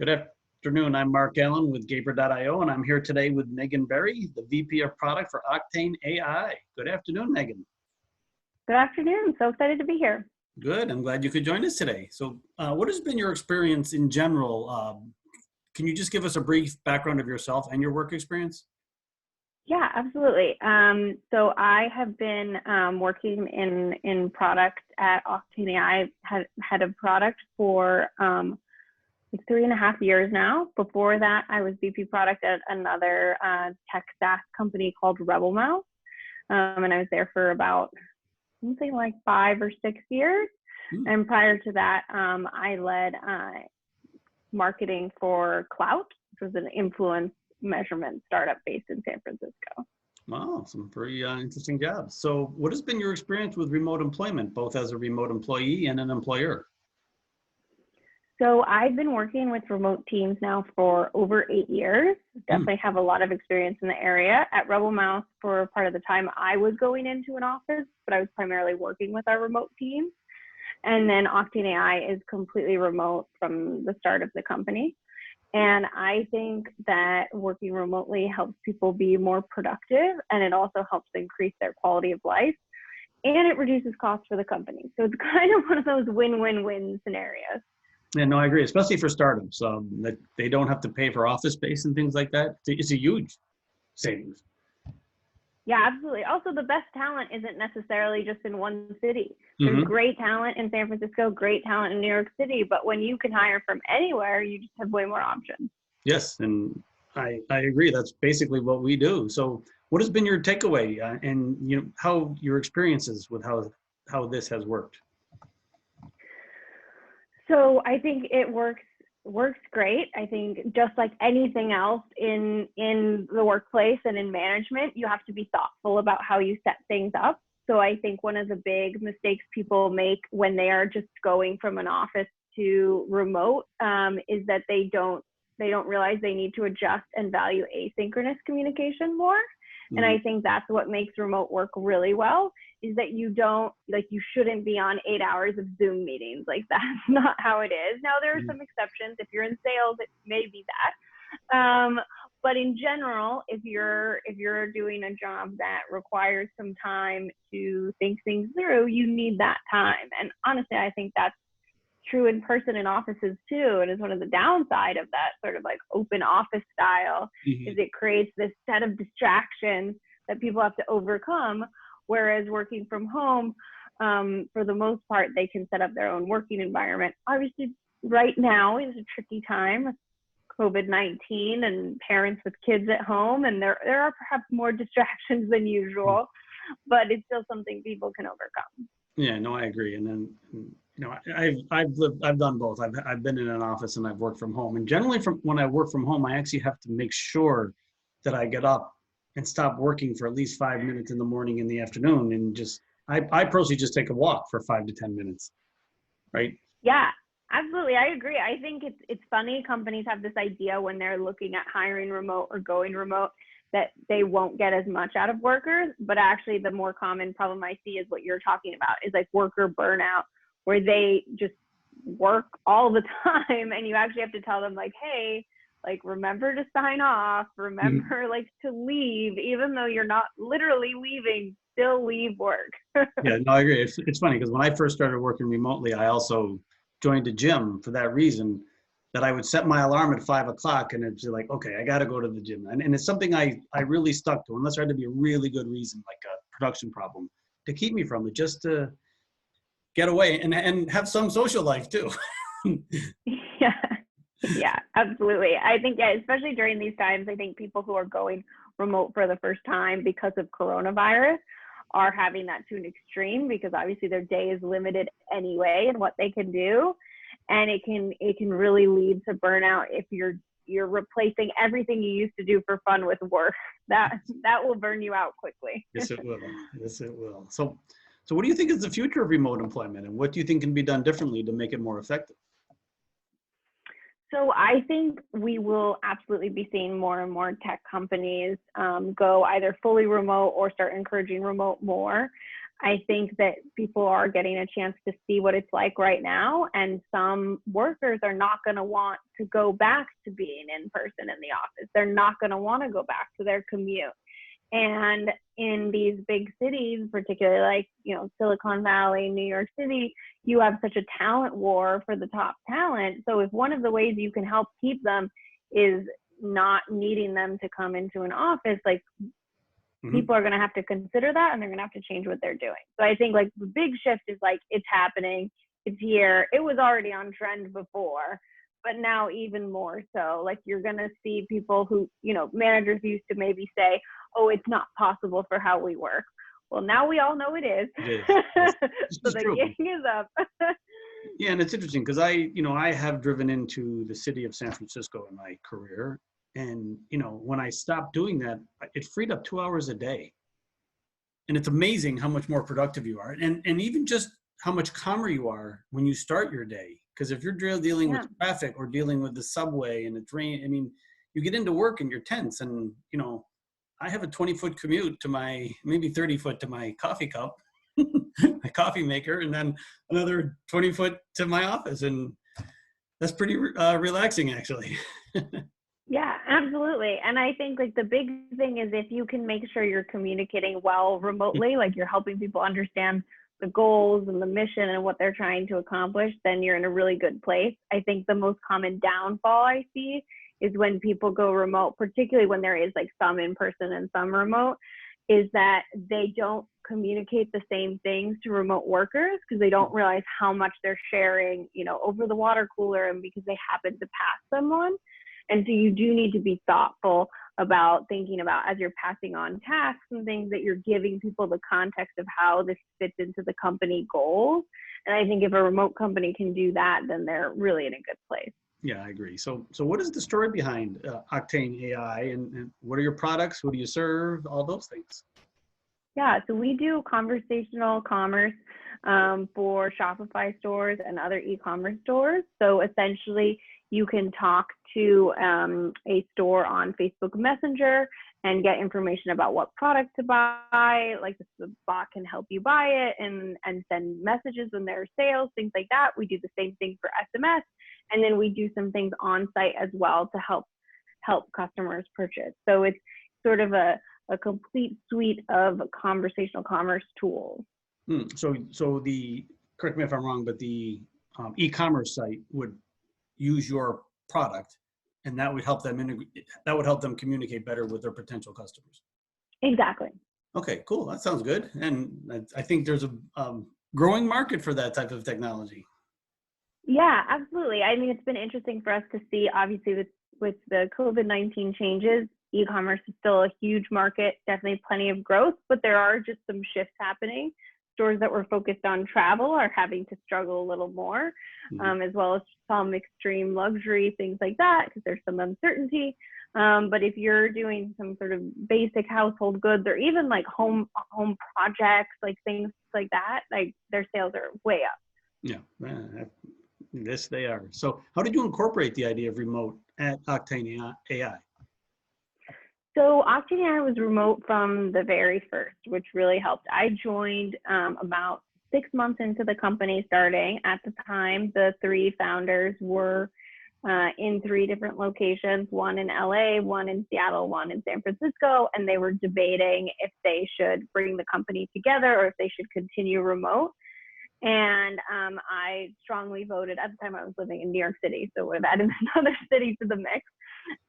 Good afternoon. I'm Mark Allen with Gaper.io, and I'm here today with Megan Berry, the VP of Product for Octane AI. Good afternoon, Megan. Good afternoon. So excited to be here. Good. I'm glad you could join us today. So what has been your experience in general? Can you just give us a brief background of yourself and your work experience? Yeah, absolutely. So I have been working in product at Octane AI, head of product for like 3.5 years now. Before that, I was VP product at another tech SaaS company called Rebel Mouse. And I was there for about something like 5 or 6 years. And prior to that, I led marketing for Clout, which was an influence measurement startup based in San Francisco. Wow, some very interesting jobs. So what has been your experience with remote employment, both as a remote employee and an employer? So I've been working with remote teams now for over 8 years. Definitely have a lot of experience in the area. At Rebel Mouse, for part of the time, I was going into an office, but I was primarily working with our remote teams. And then Octane AI is completely remote from the start of the company. And I think that working remotely helps people be more productive, and it also helps increase their quality of life, and it reduces costs for the company. So it's kind of one of those win-win-win scenarios. Yeah, no, I agree, especially for startups, that they don't have to pay for office space and things like that. It's a huge savings. Yeah, absolutely. Also, the best talent isn't necessarily just in one city. There's great talent in San Francisco, great talent in New York City, but when you can hire from anywhere, you just have way more options. Yes, and I agree. That's basically what we do. So what has been your takeaway and how your experiences with how this has worked? So I think it works great. I think just like anything else in the workplace and in management, you have to be thoughtful about how you set things up. So I think one of the big mistakes people make when they are just going from an office to remote is that they don't realize they need to adjust and value asynchronous communication more. And I think that's what makes remote work really well, is that you shouldn't be on 8 hours of Zoom meetings. Like, that's not how it is. Now, there are some exceptions. If you're in sales, it may be that. But in general, if you're doing a job that requires some time to think things through, you need that time. And honestly, I think that's true in person in offices too. And it's one of the downside of that sort of like open office style is it creates this set of distractions that people have to overcome. Whereas working from home, for the most part, they can set up their own working environment. Obviously, right now is a tricky time with COVID-19 and parents with kids at home, and there are perhaps more distractions than usual, but it's still something people can overcome. Yeah, no, I agree. And then, I've done both. I've been in an office and I've worked from home. And generally, when I work from home, I actually have to make sure that I get up and stop working for at least 5 minutes in the morning, in the afternoon, and I personally just take a walk for 5 to 10 minutes, right? Yeah, absolutely. I agree. I think it's funny. Companies have this idea when they're looking at hiring remote or going remote that they won't get as much out of workers, but actually the more common problem I see is what you're talking about, is like worker burnout, where they just work all the time and you actually have to tell them like, hey, like, remember to sign off, remember like to leave, even though you're not literally leaving, still leave work. Yeah, no, I agree. It's funny because when I first started working remotely, I also joined a gym for that reason, that I would set my alarm at 5 o'clock and it's like, okay, I got to go to the gym. And it's something I really stuck to, unless there had to be a really good reason, like a production problem, to keep me from it, just to get away and have some social life too. Yeah, absolutely. I think, yeah, especially during these times, I think people who are going remote for the first time because of coronavirus are having that to an extreme, because obviously their day is limited anyway in what they can do. And it can really lead to burnout if you're replacing everything you used to do for fun with work. That will burn you out quickly. Yes, it will. Yes, it will. So what do you think is the future of remote employment, and what do you think can be done differently to make it more effective? So I think we will absolutely be seeing more and more tech companies go either fully remote or start encouraging remote more. I think that people are getting a chance to see what it's like right now, and some workers are not going to want to go back to being in person in the office. They're not going to want to go back to their commute. And in these big cities, particularly like, Silicon Valley, New York City, you have such a talent war for the top talent. So if one of the ways you can help keep them is not needing them to come into an office, like, people are going to have to consider that, and they're going to have to change what they're doing. So I think like the big shift is like, it's happening, it's here. It was already on trend before, but now even more so. Like, you're going to see people who, managers used to maybe say, oh, it's not possible for how we work. Well, now we all know it is. It is. So the gig is up. Yeah, and it's interesting because I have driven into the city of San Francisco in my career. And, when I stopped doing that, it freed up 2 hours a day. And it's amazing how much more productive you are. And even just how much calmer you are when you start your day. Because if you're dealing with traffic or dealing with the subway and it's rain, I mean, you get into work and you're tense. And, I have a 20-foot commute to maybe 30-foot to my coffee cup, my coffee maker, and then another 20-foot to my office. And that's pretty relaxing, actually. Yeah, absolutely. And I think like the big thing is if you can make sure you're communicating well remotely, like you're helping people understand the goals and the mission and what they're trying to accomplish, then you're in a really good place. I think the most common downfall I see is when people go remote, particularly when there is like some in person and some remote, is that they don't communicate the same things to remote workers because they don't realize how much they're sharing, over the water cooler and because they happen to pass someone. And so you do need to be thoughtful about thinking about, as you're passing on tasks and things, that you're giving people the context of how this fits into the company goals. And I think if a remote company can do that, then they're really in a good place. Yeah, I agree. So what is the story behind Octane AI, and what are your products? Who do you serve? All those things. Yeah, so we do conversational commerce for Shopify stores and other e-commerce stores. So essentially, you can talk to a store on Facebook Messenger and get information about what product to buy. Like the bot can help you buy it and send messages when there are sales, things like that. We do the same thing for SMS, and then we do some things on site as well to help customers purchase. So it's sort of a complete suite of conversational commerce tools. So correct me if I'm wrong, but the e-commerce site would use your product, and that would help them communicate better with their potential customers. Exactly. Okay, cool. That sounds good. And I think there's a growing market for that type of technology. Yeah, absolutely. I mean, it's been interesting for us to see, obviously, with the COVID-19 changes, e-commerce is still a huge market, definitely plenty of growth, but there are just some shifts happening. Stores that were focused on travel are having to struggle a little more, as well as some extreme luxury, things like that, because there's some uncertainty. But if you're doing some sort of basic household goods or even like home projects, like things like that, like their sales are way up. Yeah, yes, they are. So how did you incorporate the idea of remote at Octane AI? So Octane AI was remote from the very first, which really helped. I joined about 6 months into the company starting. At the time, the 3 founders were in 3 different locations, one in LA, one in Seattle, one in San Francisco, and they were debating if they should bring the company together or if they should continue remote. And I strongly voted, at the time I was living in New York City, so would have added another city to the mix.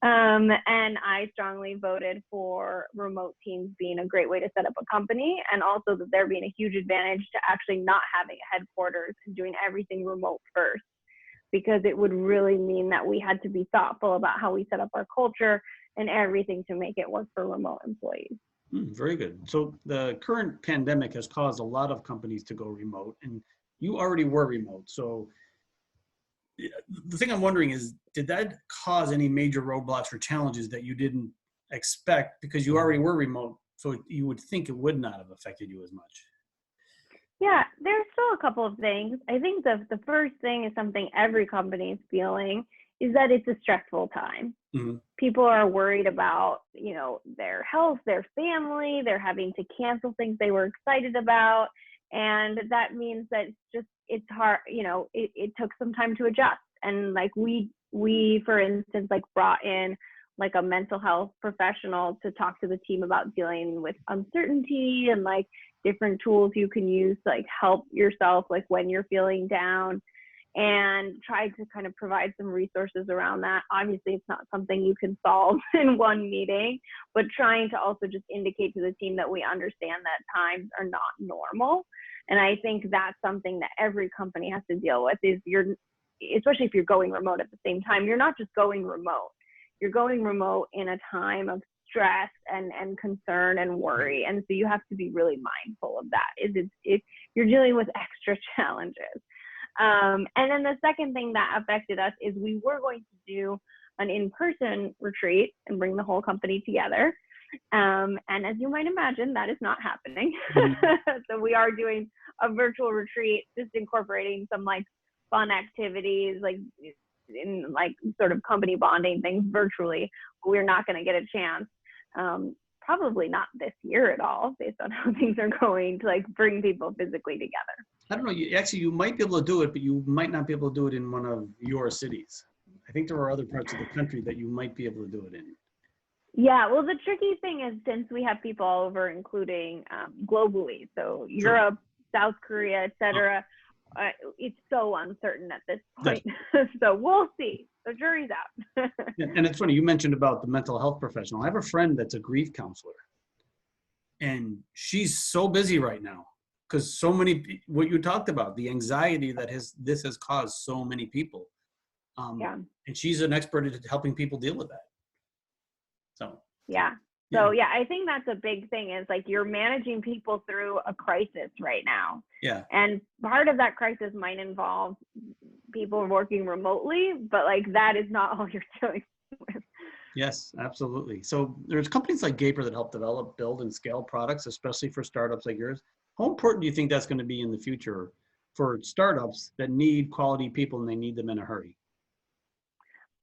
And I strongly voted for remote teams being a great way to set up a company, and also that there being a huge advantage to actually not having a headquarters and doing everything remote first, because it would really mean that we had to be thoughtful about how we set up our culture and everything to make it work for remote employees. Very good. So the current pandemic has caused a lot of companies to go remote, and you already were remote. So the thing I'm wondering is, did that cause any major roadblocks or challenges that you didn't expect because you already were remote? So you would think it would not have affected you as much. Yeah, there's still a couple of things. I think the first thing is something every company is feeling, is that it's a stressful time. Mm-hmm. People are worried about, their health, their family, they're having to cancel things they were excited about. And that means that it's hard, it took some time to adjust. And like we, for instance, like brought in like a mental health professional to talk to the team about dealing with uncertainty and like different tools you can use to like help yourself, like when you're feeling down, and tried to kind of provide some resources around that. Obviously, it's not something you can solve in one meeting, but trying to also just indicate to the team that we understand that times are not normal. And I think that's something that every company has to deal with, is especially if you're going remote at the same time, you're not just going remote. You're going remote in a time of stress and concern and worry. And so you have to be really mindful of that. If you're dealing with extra challenges. And then the second thing that affected us is we were going to do an in-person retreat and bring the whole company together. And as you might imagine, that is not happening. So we are doing a virtual retreat, just incorporating some like fun activities, like in like sort of company bonding things virtually. We're not going to get a chance, probably not this year at all, based on how things are going, to like bring people physically together. I don't know. You might be able to do it, but you might not be able to do it in one of your cities. I think there are other parts of the country that you might be able to do it in. Yeah, well, the tricky thing is, since we have people all over, including globally, so Europe, South Korea, etc., it's so uncertain at this point. So we'll see. The jury's out. And it's funny, you mentioned about the mental health professional. I have a friend that's a grief counselor, and she's so busy right now because so many, what you talked about, the anxiety that this has caused so many people. And she's an expert at helping people deal with that. So yeah, I think that's a big thing, is like you're managing people through a crisis right now. Yeah. And part of that crisis might involve people working remotely, but like that is not all you're dealing with. Yes, absolutely. So there's companies like Gaper that help develop, build, and scale products, especially for startups like yours. How important do you think that's going to be in the future for startups that need quality people and they need them in a hurry?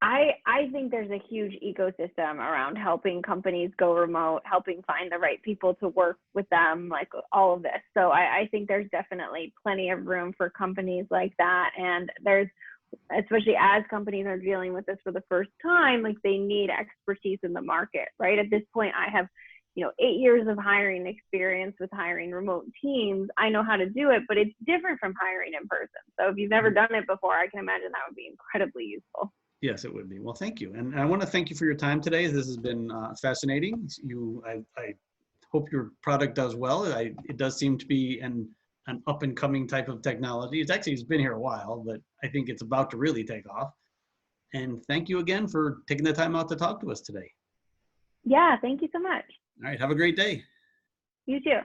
I think there's a huge ecosystem around helping companies go remote, helping find the right people to work with them, like all of this. So I think there's definitely plenty of room for companies like that. And there's, especially as companies are dealing with this for the first time, like they need expertise in the market, right? At this point, I have 8 years of hiring experience with hiring remote teams. I know how to do it, but it's different from hiring in person. So if you've never done it before, I can imagine that would be incredibly useful. Yes, it would be. Well, thank you. And I want to thank you for your time today. This has been fascinating. I hope your product does well. It does seem to be an up and coming type of technology. It's been here a while, but I think it's about to really take off. And thank you again for taking the time out to talk to us today. Yeah, thank you so much. All right. Have a great day. You too.